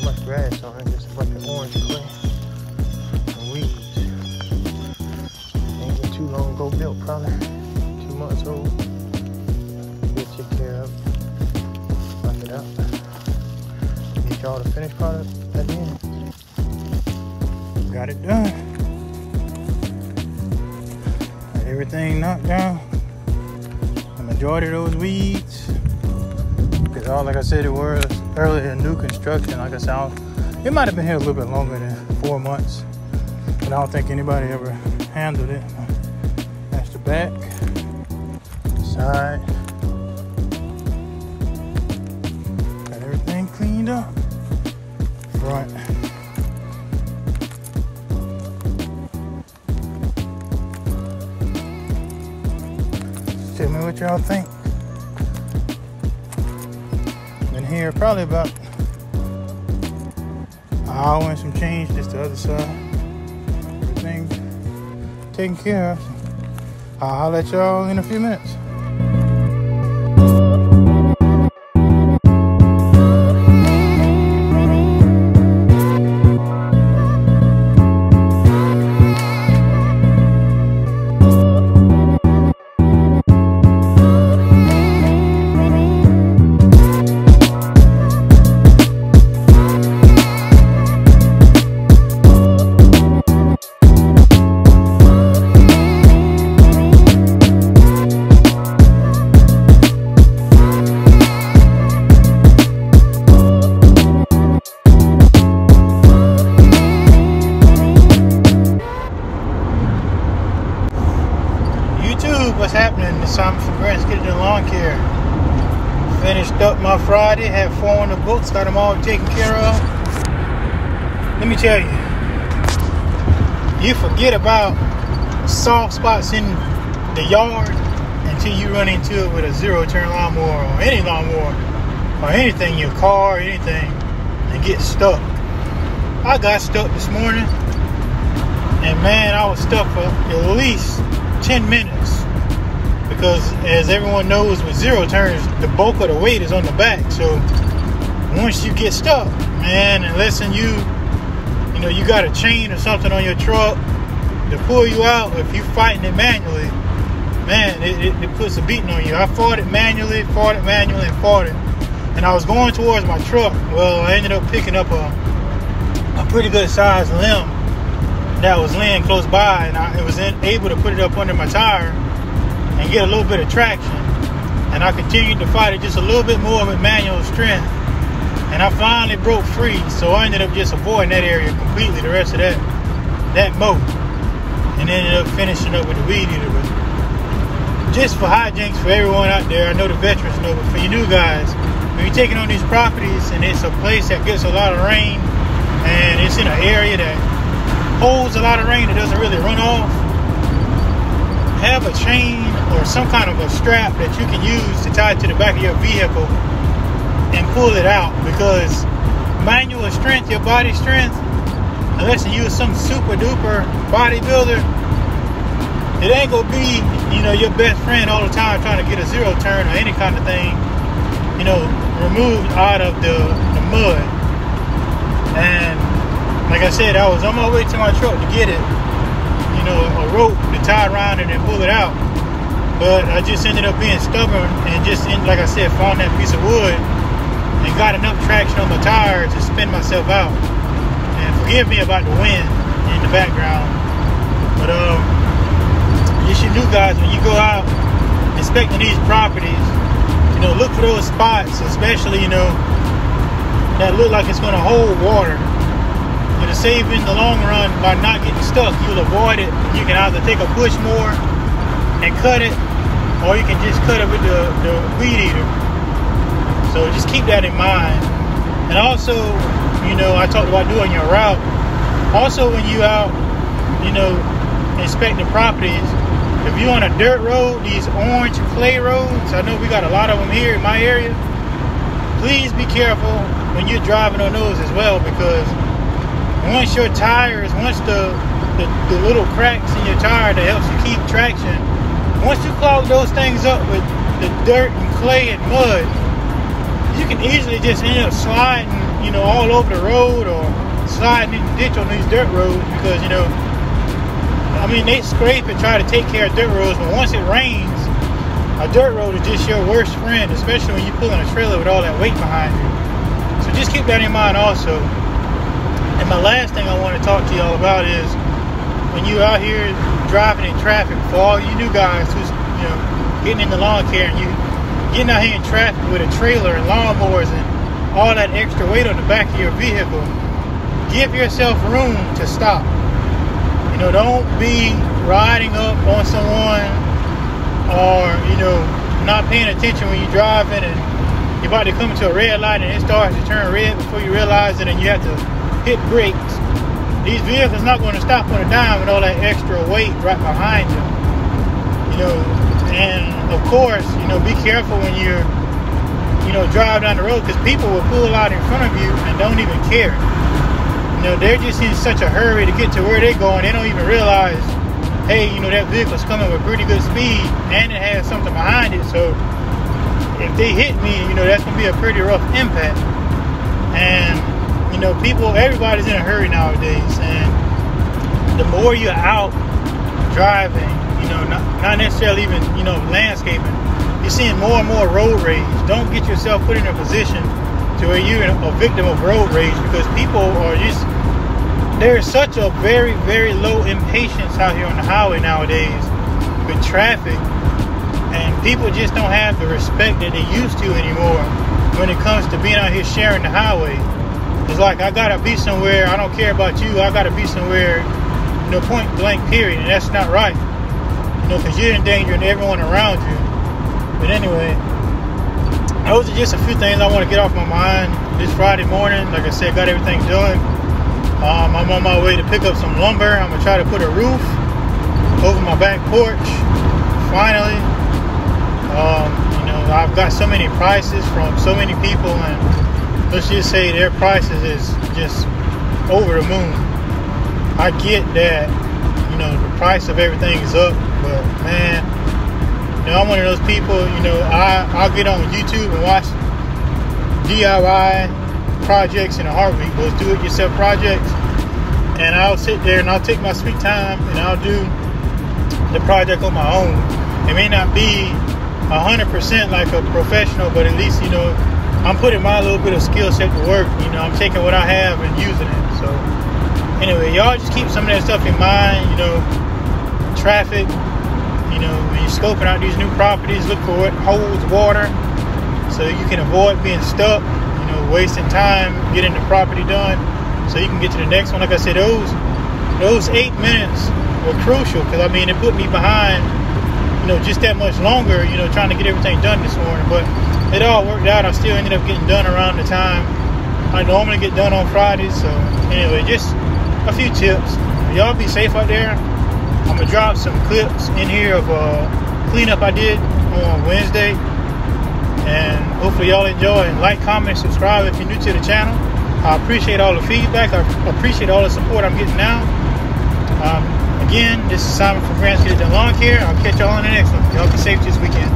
not much grass on it, just a bunch of orange clay and weeds. Ain't been too long ago built, probably 2 months old. We'll take care of it, knock it out. Get y'all the finished product at the end. Got it done. Got everything knocked down. The majority of those weeds. Because all, like I said, it was earlier new construction. Like I said, it might have been here a little bit longer than 4 months. But I don't think anybody ever handled it. That's the back, side. Got everything cleaned up. Front. Tell me what y'all think. Been here probably about an hour and some change. Just the other side. Everything taken care of. I'll let y'all in a few minutes. What's happening? It's time for Grants Get It in Lawn Care. Finished up my Friday, had 4 on the books, got them all taken care of. Let me tell you, you forget about soft spots in the yard until you run into it with a zero-turn lawnmower or any lawnmower or anything, your car or anything, and get stuck. I got stuck this morning, and man, I was stuck for at least 10 minutes. Because as everyone knows, with zero turns, the bulk of the weight is on the back. So once you get stuck, man, unless you got a chain or something on your truck to pull you out, if you fighting it manually, man, it puts a beating on you. I fought it manually, and fought it. And I was going towards my truck. Well, I ended up picking up a pretty good sized limb that was laying close by, and I was able to put it up under my tire and get a little bit of traction. And I continued to fight it just a little bit more with manual strength, and I finally broke free. So I ended up just avoiding that area completely, the rest of that mow, and ended up finishing up with the weed eater. But just for hijinks for everyone out there, I know the veterans know, but for you new guys, when you're taking on these properties and it's a place that gets a lot of rain and it's in an area that holds a lot of rain, it doesn't really run off, have a chain or some kind of a strap that you can use to tie to the back of your vehicle and pull it out. Because manual strength, your body strength, unless you use some super duper bodybuilder, it ain't gonna be, your best friend all the time trying to get a zero turn or any kind of thing, removed out of the mud. And like I said, I was on my way to my truck to get it, a rope to tie around it and pull it out. But I just ended up being stubborn and just, like I said, found that piece of wood and got enough traction on my tire to spin myself out. And forgive me about the wind in the background. But just you new guys, when you go out inspecting these properties, look for those spots, especially, that look like it's going to hold water. To save in the long run by not getting stuck, you'll avoid it. You can either take a push more and cut it, or you can just cut it with the weed eater. So just keep that in mind. And also, I talked about doing your route. Also, when you out, inspecting properties, if you're on a dirt road, these orange clay roads, I know we got a lot of them here in my area. Please be careful when you're driving on those as well, because once your tires, once the little cracks in your tire that helps you keep traction, once you clog those things up with the dirt and clay and mud, you can easily just end up sliding you know, all over the road or sliding in the ditch on these dirt roads because, you know, I mean, they scrape and try to take care of dirt roads, but once it rains, a dirt road is just your worst friend, especially when you're pulling a trailer with all that weight behind you. So just keep that in mind also. And my last thing I want to talk to y'all about is when you're out here driving in traffic, for all you new guys who's, you know, getting in the lawn care and you getting out here in traffic with a trailer and lawnmowers and all that extra weight on the back of your vehicle, give yourself room to stop. You know, don't be riding up on someone or, you know, not paying attention when you're driving and you're about to come into a red light and it starts to turn red before you realize it and you have to hit brakes. These vehicles not going to stop on a dime with all that extra weight right behind you. You know, and of course, you know, be careful when you're, you know, drive down the road because people will pull out in front of you and don't even care. You know, they're just in such a hurry to get to where they're going, they don't even realize, hey, you know, that vehicle's coming with pretty good speed and it has something behind it. So if they hit me, you know, that's going to be a pretty rough impact. And, you know, everybody's in a hurry nowadays. And the more you're out driving, you know, not necessarily even, you know, landscaping, you're seeing more and more road rage. Don't get yourself put in a position to where you're a victim of road rage because people are just, there's such a very, very low impatience out here on the highway nowadays with traffic, and people just don't have the respect that they used to anymore when it comes to being out here sharing the highway. It's like, I gotta be somewhere, I don't care about you, I gotta be somewhere, you know, point blank period, and that's not right. You know, because you're endangering everyone around you. But anyway, those are just a few things I want to get off my mind this Friday morning. Like I said, got everything done. I'm on my way to pick up some lumber. I'm going to try to put a roof over my back porch. Finally. You know, I've got so many prices from so many people, and let's just say their prices is just over the moon. I get that, you know, the price of everything is up, but man, you know, I'm one of those people, you know, I'll get on YouTube and watch DIY projects in a heartbeat, those do-it-yourself projects, and I'll sit there and I'll take my sweet time and I'll do the project on my own. It may not be 100% like a professional, but at least, you know, I'm putting my little bit of skill set to work. You know, I'm taking what I have and using it. So anyway, y'all just keep some of that stuff in mind. You know, traffic, you know, when you're scoping out these new properties, look for what holds water so you can avoid being stuck, you know, wasting time getting the property done so you can get to the next one. Like I said, those 8 minutes were crucial because, I mean, it put me behind, you know, just that much longer, you know, trying to get everything done this morning. But it all worked out. I still ended up getting done around the time I normally get done on Fridays. So anyway, just a few tips. Y'all be safe out there. I'm gonna drop some clips in here of cleanup I did on Wednesday, and hopefully y'all enjoy. And like, comment, subscribe if you're new to the channel. I appreciate all the feedback. I appreciate all the support I'm getting now. Again, this is Simon from Grants Lawn Care. I'll catch y'all on the next one. Y'all be safe this weekend.